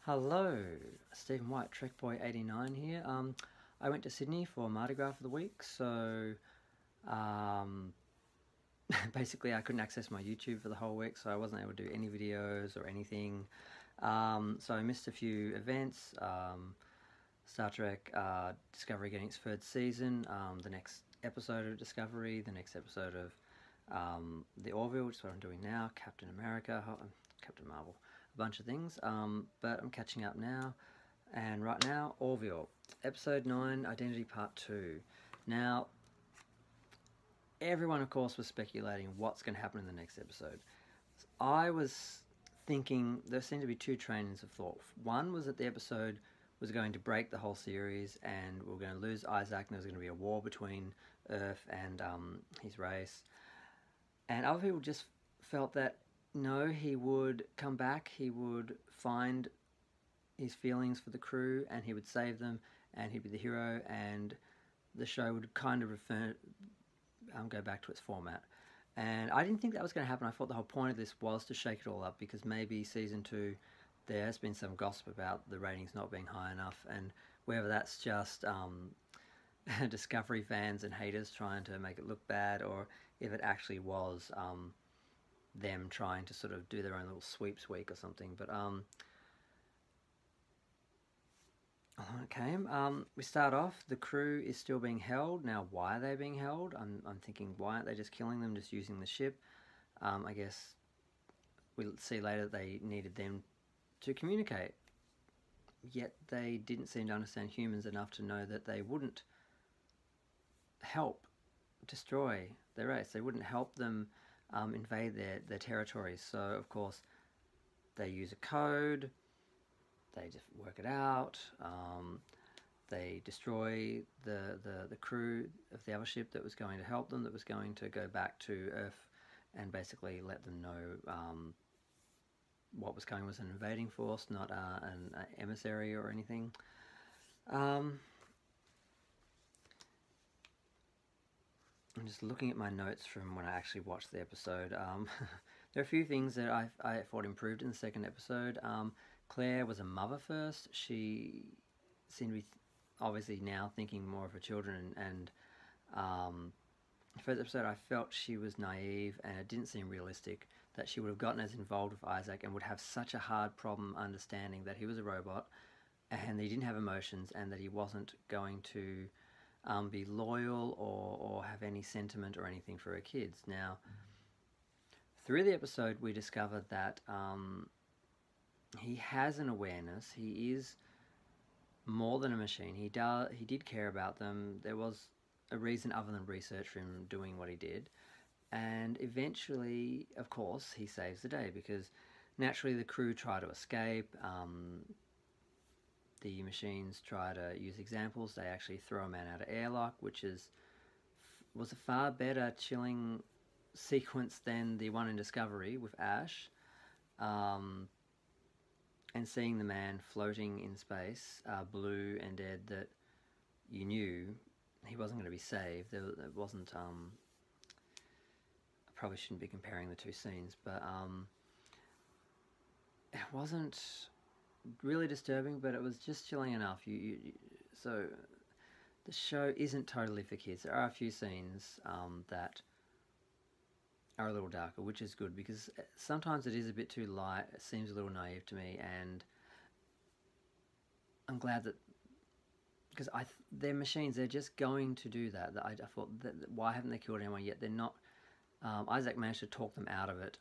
Hello, Stephen White, Trekboy89 here. I went to Sydney for Mardi Gras for the week, so um, basically I couldn't access my YouTube for the whole week, so I wasn't able to do any videos or anything. So I missed a few events. Star Trek Discovery getting its third season, the next episode of Discovery, the next episode of The Orville, which is what I'm doing now, Captain America, Captain Marvel, a bunch of things. But I'm catching up now, and right now, Orville, Episode 9, Identity Part 2. Now, everyone, of course, was speculating what's going to happen in the next episode. I was thinking there seemed to be two trains of thought. One was that the episode was going to break the whole series and we were going to lose Isaac and there was going to be a war between Earth and his race. And other people just felt that no, he would come back, he would find his feelings for the crew and he would save them and he'd be the hero and the show would kind of go back to its format. And I didn't think that was going to happen. I thought the whole point of this was to shake it all up because maybe season 2 there has been some gossip about the ratings not being high enough, and whether that's just Discovery fans and haters trying to make it look bad, or if it actually was them trying to sort of do their own little sweeps week or something. But okay, we start off, the crew is still being held. Now, why are they being held? I'm thinking, why aren't they just killing them, just using the ship? I guess we'll see later that they needed them to communicate. Yet they didn't seem to understand humans enough to know that they wouldn't help destroy their race. They wouldn't help them invade their territories. So, of course, they use a code. They just work it out. They destroy the crew of the other ship that was going to help them, that was going to go back to Earth and basically let them know what was going was an invading force, not an emissary or anything. I'm just looking at my notes from when I actually watched the episode. There are a few things that I thought improved in the second episode. Claire was a mother first. She seemed to be obviously now thinking more of her children, and first episode I felt she was naive and it didn't seem realistic that she would have gotten as involved with Isaac and would have such a hard problem understanding that he was a robot and that he didn't have emotions and that he wasn't going to be loyal or have any sentiment or anything for her kids. Now, through the episode we discovered that he has an awareness. He is more than a machine. He did care about them. There was a reason other than research for him doing what he did. And eventually, of course, he saves the day because naturally the crew try to escape. The machines try to use examples. They actually throw a man out of airlock, which was a far better chilling sequence than the one in Discovery with Ash. And seeing the man floating in space, blue and dead, that you knew he wasn't going to be saved. It wasn't... I probably shouldn't be comparing the two scenes, but it wasn't really disturbing, but it was just chilling enough. So the show isn't totally for kids. There are a few scenes that are a little darker, which is good because sometimes it is a bit too light. It seems a little naive to me, and I'm glad that because they're machines. They're just going to do that. I thought, why haven't they killed anyone yet? They're not. Isaac managed to talk them out of it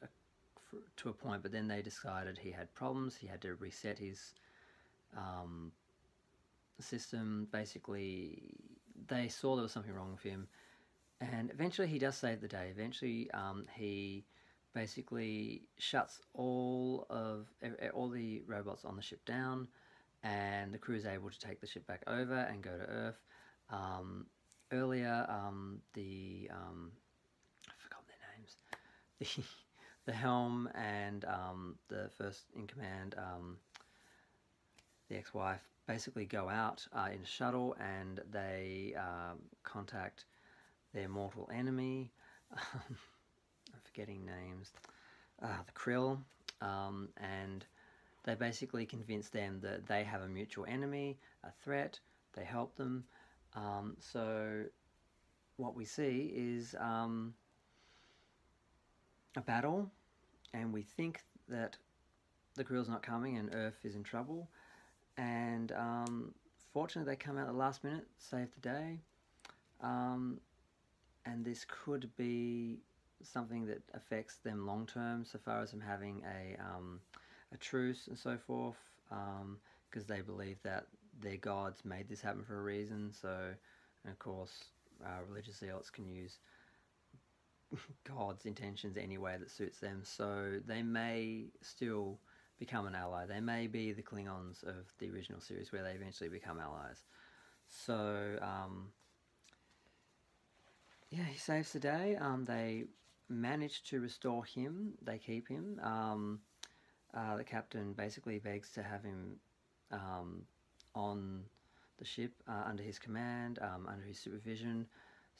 to a point, but then they decided he had problems. He had to reset his system. Basically, they saw there was something wrong with him, and eventually he does save the day. Eventually, he basically shuts all the robots on the ship down, and the crew is able to take the ship back over and go to Earth. Earlier, I forgot their names. The Helm and the first in command, the ex-wife, basically go out in a shuttle and they contact their mortal enemy. I'm forgetting names. The Krill, and they basically convince them that they have a mutual enemy, a threat. They help them. So what we see is a battle, and we think that the Krill's not coming and Earth is in trouble. And fortunately, they come out at the last minute, save the day. And this could be something that affects them long term, so far as them having a truce and so forth, because they believe that their gods made this happen for a reason. So, and of course, religious zealots can use God's intentions any way that suits them. So they may still become an ally. They may be the Klingons of the original series, where they eventually become allies. So yeah, he saves the day. They manage to restore him. They keep him. The captain basically begs to have him on the ship under his command, under his supervision.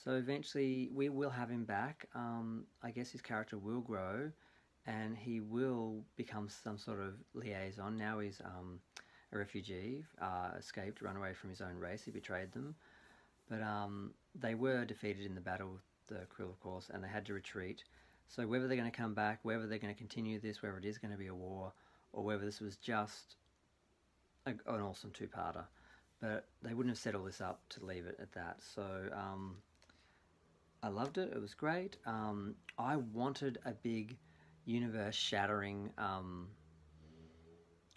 So eventually we will have him back. I guess his character will grow, and he will become some sort of liaison. Now he's a refugee, escaped, run away from his own race. He betrayed them. But they were defeated in the battle with the Krill, of course, and they had to retreat. So whether they're going to come back, whether they're going to continue this, whether it is going to be a war, or whether this was just an awesome two-parter. But they wouldn't have set all this up to leave it at that. So I loved it. It was great. I wanted a big universe-shattering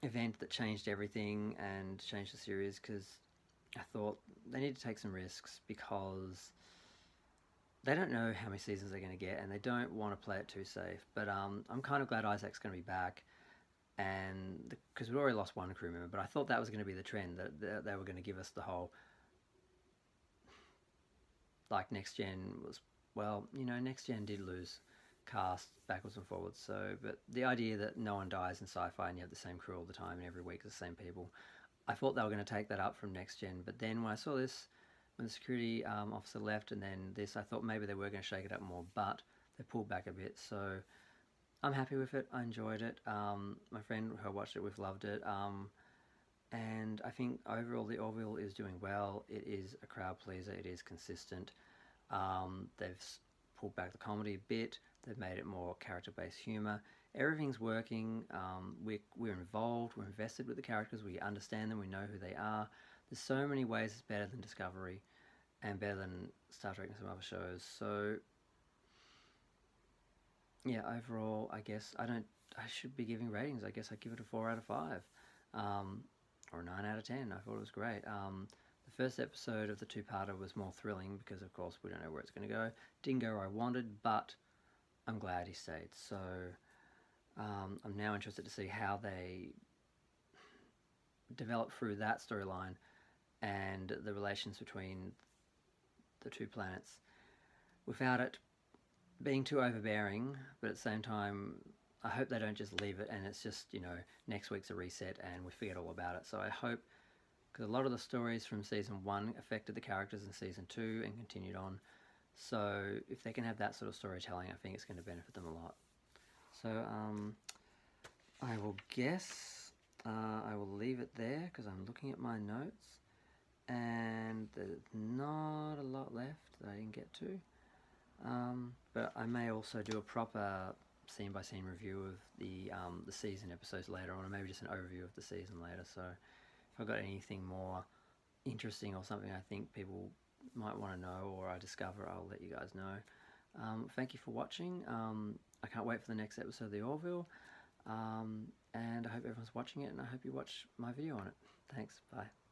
event that changed everything and changed the series, because I thought they need to take some risks, because they don't know how many seasons they're going to get, and they don't want to play it too safe. But I'm kind of glad Isaac's going to be back, and because we've already lost one crew member, but I thought that was going to be the trend, that they were going to give us the whole, like, Next Gen was, well, you know, Next Gen did lose cast backwards and forwards, so, but the idea that no one dies in sci-fi and you have the same crew all the time and every week the same people, I thought they were going to take that up from Next Gen. But then when I saw this, when the security officer left and then this, I thought maybe they were going to shake it up more, but they pulled back a bit. So I'm happy with it. I enjoyed it. My friend who watched it with loved it. And I think overall the Orville is doing well. It is a crowd pleaser. It is consistent. They've pulled back the comedy a bit. They've made it more character-based humour. Everything's working. We're involved. We're invested with the characters. We understand them. We know who they are. There's so many ways it's better than Discovery and better than Star Trek and some other shows. So yeah, overall, I guess I should be giving ratings. I guess I'd give it a 4 out of 5, or a 9 out of 10. I thought it was great. The first episode of the two-parter was more thrilling because, of course, we don't know where it's going to go. Didn't go where I wanted, but I'm glad he stayed. So I'm now interested to see how they develop through that storyline and the relations between the two planets without it being too overbearing, but at the same time, I hope they don't just leave it and it's just, you know, next week's a reset and we forget all about it. So I hope, because a lot of the stories from season 1 affected the characters in season 2 and continued on. So if they can have that sort of storytelling, I think it's going to benefit them a lot. So I will guess I will leave it there because I'm looking at my notes and there's not a lot left that I didn't get to. But I may also do a proper scene-by-scene review of the season episodes later on, or maybe just an overview of the season later. So if I've got anything more interesting or something I think people might want to know or I discover, I'll let you guys know. Thank you for watching. I can't wait for the next episode of The Orville. And I hope everyone's watching it, and I hope you watch my video on it. Thanks. Bye.